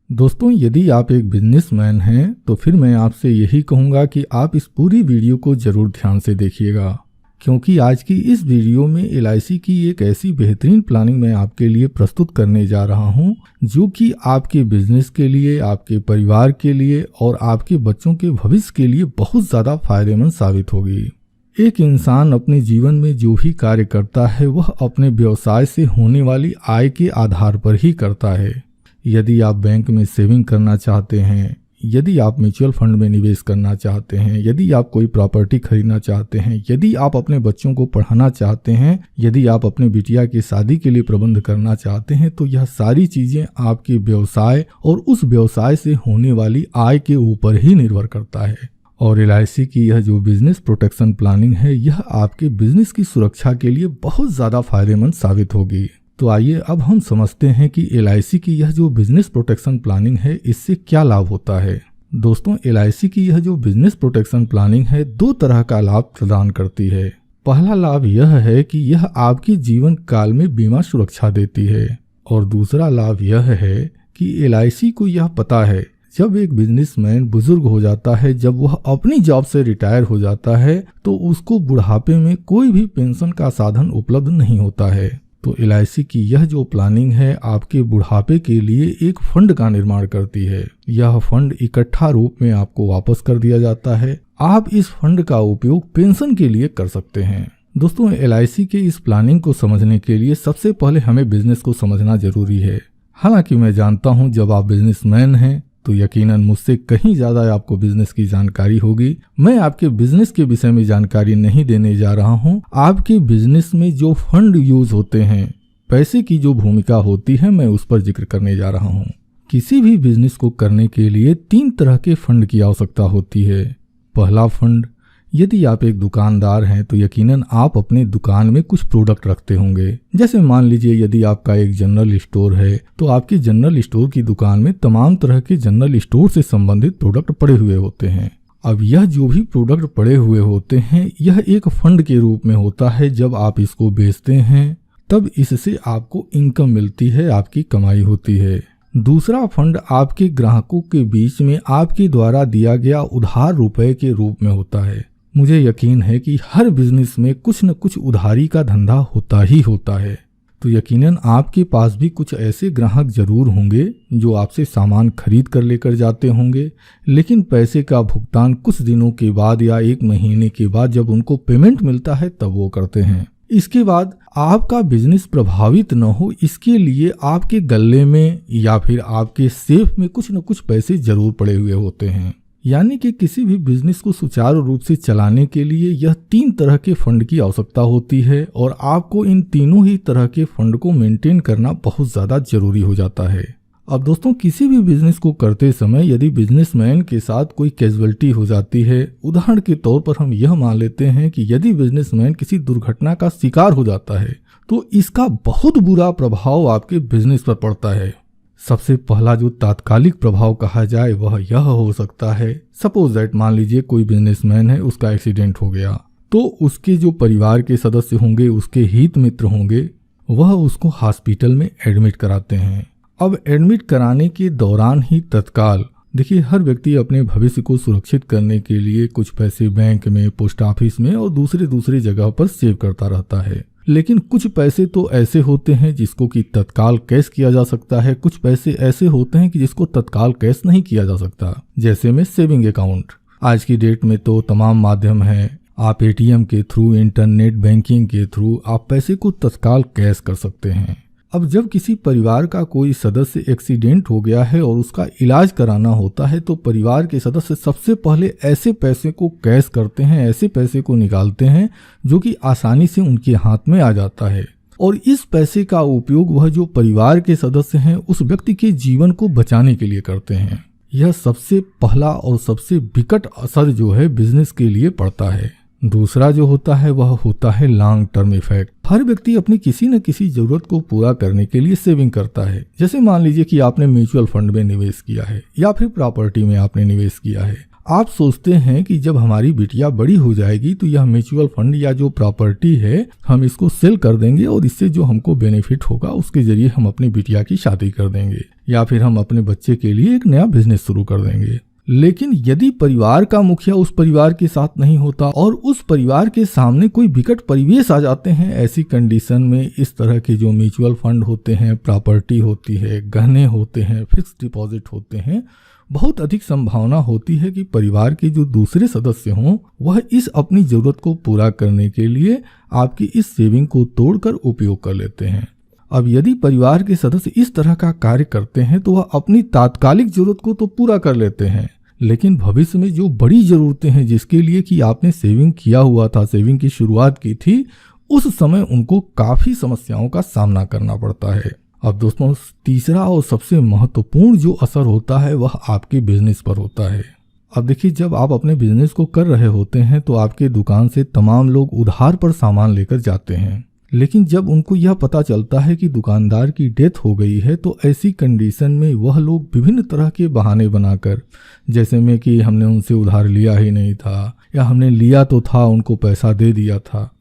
दोस्तों, यदि आप एक बिजनेसमैन हैं तो फिर मैं आपसे यही कहूँगा कि आप इस पूरी वीडियो को ज़रूर ध्यान से देखिएगा, क्योंकि आज की इस वीडियो में LIC की एक ऐसी बेहतरीन प्लानिंग मैं आपके लिए प्रस्तुत करने जा रहा हूं, जो कि आपके बिजनेस के लिए, आपके परिवार के लिए और आपके बच्चों के भविष्य के लिए बहुत ज़्यादा फायदेमंद साबित होगी। एक इंसान अपने जीवन में जो भी कार्य करता है वह अपने व्यवसाय से होने वाली आय के आधार पर ही करता है। यदि आप बैंक में सेविंग करना चाहते हैं, यदि आप म्यूचुअल फंड में निवेश करना चाहते हैं, यदि आप कोई प्रॉपर्टी खरीदना चाहते हैं, यदि आप अपने बच्चों को पढ़ाना चाहते हैं, यदि आप अपने बिटिया की शादी के लिए प्रबंध करना चाहते हैं, तो यह सारी चीज़ें आपके व्यवसाय और उस व्यवसाय से होने वाली आय के ऊपर ही निर्भर करता है। और LIC की यह जो बिजनेस प्रोटेक्शन प्लानिंग है, यह आपके बिजनेस की सुरक्षा के लिए बहुत ज़्यादा फायदेमंद साबित होगी। तो आइए अब हम समझते हैं कि LIC की यह जो बिजनेस प्रोटेक्शन प्लानिंग है, इससे क्या लाभ होता है। दोस्तों, LIC की यह जो बिजनेस प्रोटेक्शन प्लानिंग है, दो तरह का लाभ प्रदान करती है। पहला लाभ यह है कि यह आपके जीवन काल में बीमा सुरक्षा देती है, और दूसरा लाभ यह है कि LIC को यह पता है जब एक बिजनेसमैन बुजुर्ग हो जाता है, जब वह अपनी जॉब से रिटायर हो जाता है, तो उसको बुढ़ापे में कोई भी पेंशन का साधन उपलब्ध नहीं होता है। तो LIC की यह जो प्लानिंग है, आपके बुढ़ापे के लिए एक फंड का निर्माण करती है। यह फंड इकट्ठा रूप में आपको वापस कर दिया जाता है। आप इस फंड का उपयोग पेंशन के लिए कर सकते हैं। दोस्तों, LIC के इस प्लानिंग को समझने के लिए सबसे पहले हमें बिजनेस को समझना जरूरी है। हालांकि मैं जानता हूं जब आप बिजनेसमैन हैं तो यकीनन मुझसे कहीं ज़्यादा आपको बिजनेस की जानकारी होगी। मैं आपके बिजनेस के विषय में जानकारी नहीं देने जा रहा हूं। आपके बिजनेस में जो फंड यूज होते हैं, पैसे की जो भूमिका होती है, मैं उस पर जिक्र करने जा रहा हूं। किसी भी बिजनेस को करने के लिए 3 तरह के फंड की आवश्यकता होती है। पहला फंड, यदि आप एक दुकानदार हैं तो यकीनन आप अपने दुकान में कुछ प्रोडक्ट रखते होंगे। जैसे मान लीजिए यदि आपका एक जनरल स्टोर है तो आपकी जनरल स्टोर की दुकान में तमाम तरह के जनरल स्टोर से संबंधित प्रोडक्ट पड़े हुए होते हैं। अब यह जो भी प्रोडक्ट पड़े हुए होते हैं, यह एक फंड के रूप में होता है। जब आप इसको बेचते हैं तब इससे आपको इनकम मिलती है, आपकी कमाई होती है। दूसरा फंड आपके ग्राहकों के बीच में आपके द्वारा दिया गया उधार रुपए के रूप में होता है। मुझे यकीन है कि हर बिजनेस में कुछ न कुछ उधारी का धंधा होता ही होता है। तो यकीनन आपके पास भी कुछ ऐसे ग्राहक जरूर होंगे जो आपसे सामान खरीद कर लेकर जाते होंगे, लेकिन पैसे का भुगतान कुछ दिनों के बाद या 1 महीने के बाद जब उनको पेमेंट मिलता है तब वो करते हैं। इसके बाद आपका बिजनेस प्रभावित न हो, इसके लिए आपके गल्ले में या फिर आपके सेफ में कुछ न कुछ पैसे जरूर पड़े हुए होते हैं। यानी कि किसी भी बिजनेस को सुचारू रूप से चलाने के लिए यह 3 तरह के फंड की आवश्यकता होती है, और आपको इन तीनों ही तरह के फंड को मेंटेन करना बहुत ज़्यादा जरूरी हो जाता है। अब दोस्तों, किसी भी बिजनेस को करते समय यदि बिजनेसमैन के साथ कोई कैजुअलिटी हो जाती है, उदाहरण के तौर पर हम यह मान लेते हैं कि यदि बिजनेसमैन किसी दुर्घटना का शिकार हो जाता है तो इसका बहुत बुरा प्रभाव आपके बिजनेस पर पड़ता है। सबसे पहला जो तात्कालिक प्रभाव कहा जाए वह यह हो सकता है, सपोज दैट मान लीजिए कोई बिजनेसमैन है, उसका एक्सीडेंट हो गया, तो उसके जो परिवार के सदस्य होंगे, उसके हित मित्र होंगे, वह उसको हॉस्पिटल में एडमिट कराते हैं। अब एडमिट कराने के दौरान ही तत्काल देखिए, हर व्यक्ति अपने भविष्य को सुरक्षित करने के लिए कुछ पैसे बैंक में, पोस्ट ऑफिस में और दूसरी जगह पर सेव करता रहता है। लेकिन कुछ पैसे तो ऐसे होते हैं जिसको कि तत्काल कैश किया जा सकता है, कुछ पैसे ऐसे होते हैं कि जिसको तत्काल कैश नहीं किया जा सकता। जैसे में सेविंग अकाउंट, आज की डेट में तो तमाम माध्यम हैं, आप ATM के थ्रू, इंटरनेट बैंकिंग के थ्रू आप पैसे को तत्काल कैश कर सकते हैं। अब जब किसी परिवार का कोई सदस्य एक्सीडेंट हो गया है और उसका इलाज कराना होता है, तो परिवार के सदस्य सबसे पहले ऐसे पैसे को कैश करते हैं, ऐसे पैसे को निकालते हैं जो कि आसानी से उनके हाथ में आ जाता है, और इस पैसे का उपयोग वह जो परिवार के सदस्य हैं उस व्यक्ति के जीवन को बचाने के लिए करते हैं। यह सबसे पहला और सबसे विकट असर जो है बिजनेस के लिए पड़ता है। दूसरा जो होता है वह होता है लॉन्ग टर्म इफेक्ट। हर व्यक्ति अपनी किसी न किसी जरूरत को पूरा करने के लिए सेविंग करता है। जैसे मान लीजिए कि आपने म्यूचुअल फंड में निवेश किया है या फिर प्रॉपर्टी में आपने निवेश किया है। आप सोचते हैं कि जब हमारी बिटिया बड़ी हो जाएगी तो यह म्यूचुअल फंड या जो प्रॉपर्टी है हम इसको सेल कर देंगे और इससे जो हमको बेनिफिट होगा उसके जरिए हम अपनी बिटिया की शादी कर देंगे या फिर हम अपने बच्चे के लिए एक नया बिजनेस शुरू कर देंगे। लेकिन यदि परिवार का मुखिया उस परिवार के साथ नहीं होता और उस परिवार के सामने कोई विकट परिवेश आ जाते हैं, ऐसी कंडीशन में इस तरह के जो म्यूचुअल फंड होते हैं, प्रॉपर्टी होती है, गहने होते हैं, फिक्स डिपॉजिट होते हैं, बहुत अधिक संभावना होती है कि परिवार के जो दूसरे सदस्य हों वह इस अपनी जरूरत को पूरा करने के लिए आपकी इस सेविंग को तोड़कर उपयोग कर लेते हैं। अब यदि परिवार के सदस्य इस तरह का कार्य करते हैं तो वह अपनी तात्कालिक जरूरत को तो पूरा कर लेते हैं, लेकिन भविष्य में जो बड़ी जरूरतें हैं जिसके लिए कि आपने सेविंग किया हुआ था, सेविंग की शुरुआत की थी, उस समय उनको काफी समस्याओं का सामना करना पड़ता है। अब दोस्तों, तीसरा और सबसे महत्वपूर्ण जो असर होता है वह आपके बिजनेस पर होता है। अब देखिए, जब आप अपने बिजनेस को कर रहे होते हैं तो आपके दुकान से तमाम लोग उधार पर सामान लेकर जाते हैं, लेकिन जब उनको यह पता चलता है कि दुकानदार की डेथ हो गई है तो ऐसी कंडीशन में वह लोग विभिन्न तरह के बहाने बनाकर, जैसे में कि हमने उनसे उधार लिया ही नहीं था या हमने लिया तो था उनको पैसा दे दिया था,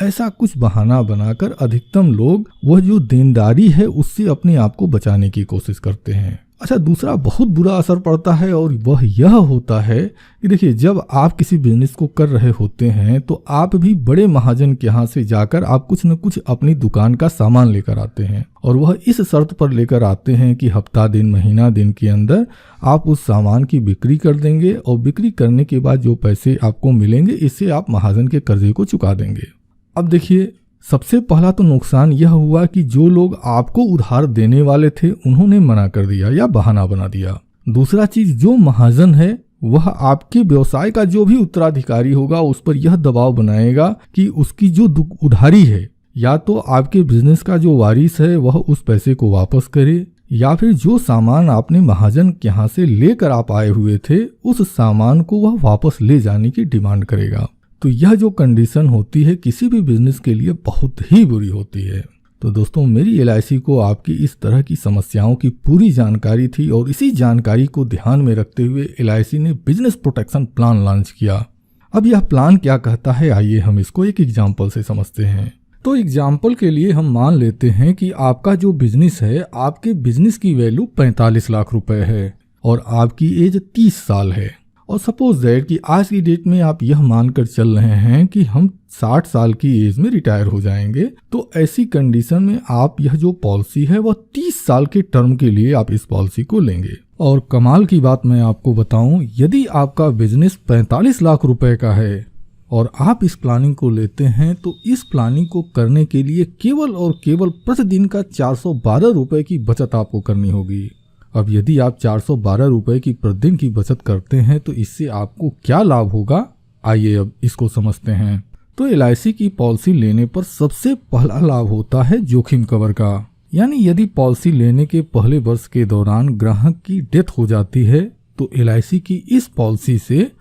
ऐसा कुछ बहाना बनाकर अधिकतम लोग वह जो देनदारी है उससे अपने आप को बचाने की कोशिश करते हैं। अच्छा, दूसरा बहुत बुरा असर पड़ता है और वह यह होता है कि देखिए, जब आप किसी बिजनेस को कर रहे होते हैं तो आप भी बड़े महाजन के यहाँ से जाकर आप कुछ न कुछ अपनी दुकान का सामान लेकर आते हैं और वह इस शर्त पर लेकर आते हैं कि हफ्ता दिन, महीना दिन के अंदर आप उस सामान की बिक्री कर देंगे और बिक्री करने के बाद जो पैसे आपको मिलेंगे इससे आप महाजन के कर्जे को चुका देंगे। अब देखिए, सबसे पहला तो नुकसान यह हुआ कि जो लोग आपको उधार देने वाले थे उन्होंने मना कर दिया या बहाना बना दिया। दूसरा चीज, जो महाजन है वह आपके व्यवसाय का जो भी उत्तराधिकारी होगा उस पर यह दबाव बनाएगा कि उसकी जो उधारी है या तो आपके बिजनेस का जो वारिस है वह उस पैसे को वापस करे या फिर जो सामान आपने महाजन के यहाँ से लेकर आप आए हुए थे उस सामान को वह वापस ले जाने की डिमांड करेगा। तो यह जो कंडीशन होती है किसी भी बिजनेस के लिए बहुत ही बुरी होती है। तो दोस्तों, मेरी LIC को आपकी इस तरह की समस्याओं की पूरी जानकारी थी और इसी जानकारी को ध्यान में रखते हुए LIC ने बिजनेस प्रोटेक्शन प्लान लॉन्च किया। अब यह प्लान क्या कहता है, आइए हम इसको एक एग्जाम्पल से समझते हैं। तो एग्जाम्पल के लिए हम मान लेते हैं कि आपका जो बिजनेस है, आपके बिजनेस की वैल्यू 45 लाख रुपए है और आपकी एज 30 साल है और सपोज दैट कि आज की डेट में आप यह मानकर चल रहे हैं कि हम 60 साल की एज में रिटायर हो जाएंगे। तो ऐसी कंडीशन में आप यह जो पॉलिसी है वह 30 साल के टर्म के लिए आप इस पॉलिसी को लेंगे। और कमाल की बात मैं आपको बताऊं, यदि आपका बिजनेस 45 लाख रुपए का है और आप इस प्लानिंग को लेते हैं तो इस प्लानिंग को करने के लिए केवल और केवल प्रतिदिन का 412 रुपए की बचत आपको करनी होगी। अब यदि आप 412 रुपए की प्रतिदिन की बचत करते हैं तो इससे आपको क्या लाभ होगा, आइए अब इसको समझते हैं। तो LIC की पॉलिसी लेने पर सबसे पहला लाभ होता है जोखिम कवर का, यानी यदि पॉलिसी लेने के पहले वर्ष के दौरान ग्राहक की डेथ हो जाती है तो LIC की इस पॉलिसी से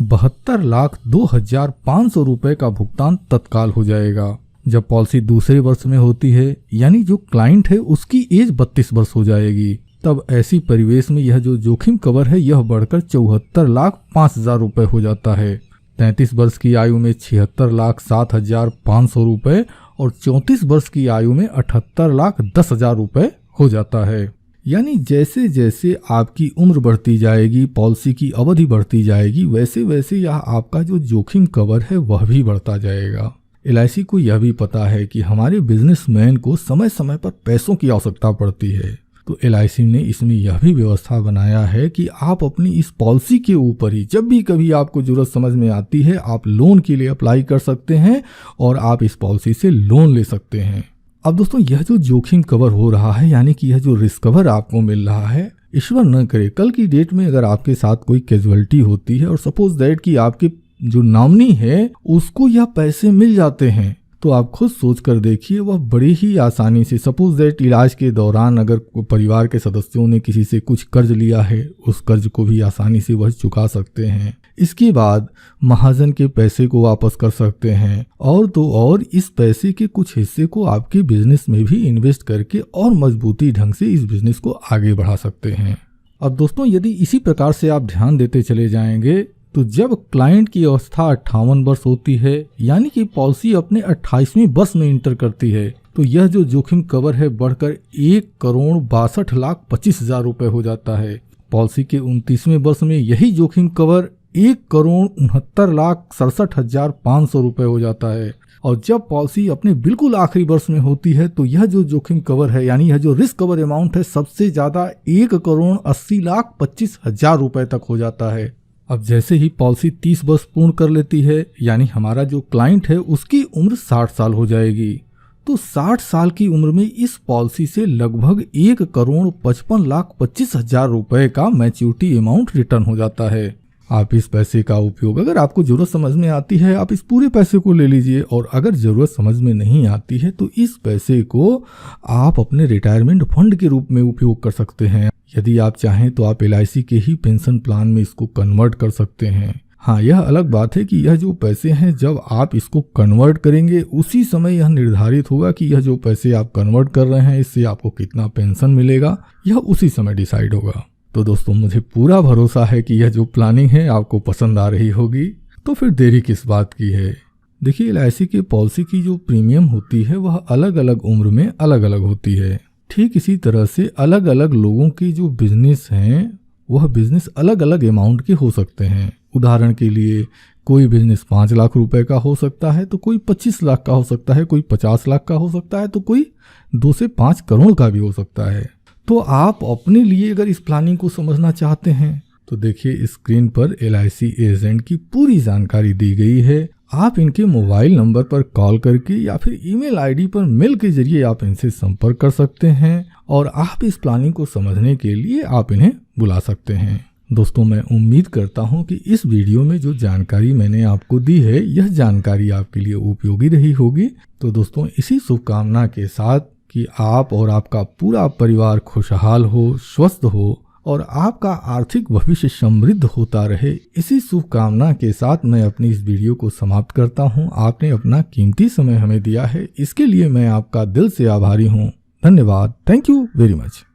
72,02,500 रुपए का भुगतान तत्काल हो जाएगा। जब पॉलिसी दूसरे वर्ष में होती है, यानी जो क्लाइंट है उसकी एज 32 वर्ष हो जाएगी, तब ऐसी परिवेश में यह जो जोखिम कवर है यह बढ़कर 74,05,000 रुपए हो जाता है। 33 वर्ष की आयु में 76,07,500 रुपए और 34 वर्ष की आयु में 78,10,000 रुपए हो जाता है। यानी जैसे जैसे आपकी उम्र बढ़ती जाएगी, पॉलिसी की अवधि बढ़ती जाएगी, वैसे वैसे यह आपका जो जोखिम कवर है वह भी बढ़ता जाएगा। LIC को यह भी पता है कि हमारे बिजनेसमैन को समय समय पर पैसों की आवश्यकता पड़ती है, तो LIC ने इसमें यह भी व्यवस्था बनाया है कि आप अपनी इस पॉलिसी के ऊपर ही जब भी कभी आपको जरूरत समझ में आती है आप लोन के लिए अप्लाई कर सकते हैं और आप इस पॉलिसी से लोन ले सकते हैं। अब दोस्तों, यह जो जोखिम कवर हो रहा है, यानी कि यह जो रिस्क कवर आपको मिल रहा है, ईश्वर न करे कल की डेट में अगर आपके साथ कोई कैजुअलिटी होती है और सपोज दैट कि आपके जो नॉमिनी है उसको यह पैसे मिल जाते हैं, तो आप खुद सोच कर देखिए वह बड़ी ही आसानी से, सपोज दैट इलाज के दौरान अगर परिवार के सदस्यों ने किसी से कुछ कर्ज लिया है उस कर्ज को भी आसानी से वह चुका सकते हैं। इसके बाद महाजन के पैसे को वापस कर सकते हैं और तो और इस पैसे के कुछ हिस्से को आपके बिजनेस में भी इन्वेस्ट करके और मजबूती ढंग से इस बिजनेस को आगे बढ़ा सकते हैं। अब दोस्तों यदि इसी प्रकार से आप ध्यान देते चले जाएंगे तो जब क्लाइंट की अवस्था 58 वर्ष होती है, यानी कि पॉलिसी अपने 28वें वर्ष में इंटर करती है, तो यह जो जोखिम कवर है बढ़कर 1,62,25,000 रुपए हो जाता है। पॉलिसी के 29वें वर्ष में यही जोखिम कवर 1,69,67,500 रुपए हो जाता है। और जब पॉलिसी अपने बिल्कुल आखिरी वर्ष में होती है तो यह जो जोखिम कवर है, यानी यह जो रिस्क कवर अमाउंट है, सबसे ज्यादा 1,80,25,000 रुपए तक हो जाता है। अब जैसे ही पॉलिसी 30 वर्ष पूर्ण कर लेती है, यानी हमारा जो क्लाइंट है उसकी उम्र 60 साल हो जाएगी, तो 60 साल की उम्र में इस पॉलिसी से लगभग 1,55,25,000 रुपए का मैच्योरिटी अमाउंट रिटर्न हो जाता है। आप इस पैसे का उपयोग, अगर आपको जरूरत समझ में आती है आप इस पूरे पैसे को ले लीजिए, और अगर जरूरत समझ में नहीं आती है तो इस पैसे को आप अपने रिटायरमेंट फंड के रूप में उपयोग कर सकते हैं। यदि आप चाहें तो आप LIC के ही पेंशन प्लान में इसको कन्वर्ट कर सकते हैं। हाँ, यह अलग बात है कि यह जो पैसे हैं जब आप इसको कन्वर्ट करेंगे उसी समय यह निर्धारित होगा कि यह जो पैसे आप कन्वर्ट कर रहे हैं इससे आपको कितना पेंशन मिलेगा, यह उसी समय डिसाइड होगा। तो दोस्तों मुझे पूरा भरोसा है कि यह जो प्लानिंग है आपको पसंद आ रही होगी, तो फिर देरी किस बात की है। देखिए LIC के पॉलिसी की जो प्रीमियम होती है वह अलग अलग उम्र में अलग अलग होती है। ठीक इसी तरह से अलग अलग लोगों के जो बिजनेस हैं वह बिजनेस अलग अलग अमाउंट के हो सकते हैं। उदाहरण के लिए कोई बिजनेस 5 लाख रुपए का हो सकता है, तो कोई 25 लाख का हो सकता है, कोई 50 लाख का हो सकता है, तो कोई 2 से 5 करोड़ का भी हो सकता है। तो आप अपने लिए अगर इस प्लानिंग को समझना चाहते हैं तो देखिए स्क्रीन पर LIC एजेंट की पूरी जानकारी दी गई है। आप इनके मोबाइल नंबर पर कॉल करके या फिर ईमेल ID पर मेल के जरिए आप इनसे संपर्क कर सकते हैं, और आप इस प्लानिंग को समझने के लिए आप इन्हें बुला सकते हैं। दोस्तों मैं उम्मीद करता हूं कि इस वीडियो में जो जानकारी मैंने आपको दी है यह जानकारी आपके लिए उपयोगी रही होगी। तो दोस्तों इसी शुभकामना के साथ कि आप और आपका पूरा परिवार खुशहाल हो, स्वस्थ हो और आपका आर्थिक भविष्य समृद्ध होता रहे, इसी शुभकामना के साथ मैं अपनी इस वीडियो को समाप्त करता हूं। आपने अपना कीमती समय हमें दिया है, इसके लिए मैं आपका दिल से आभारी हूं। धन्यवाद। Thank you very much.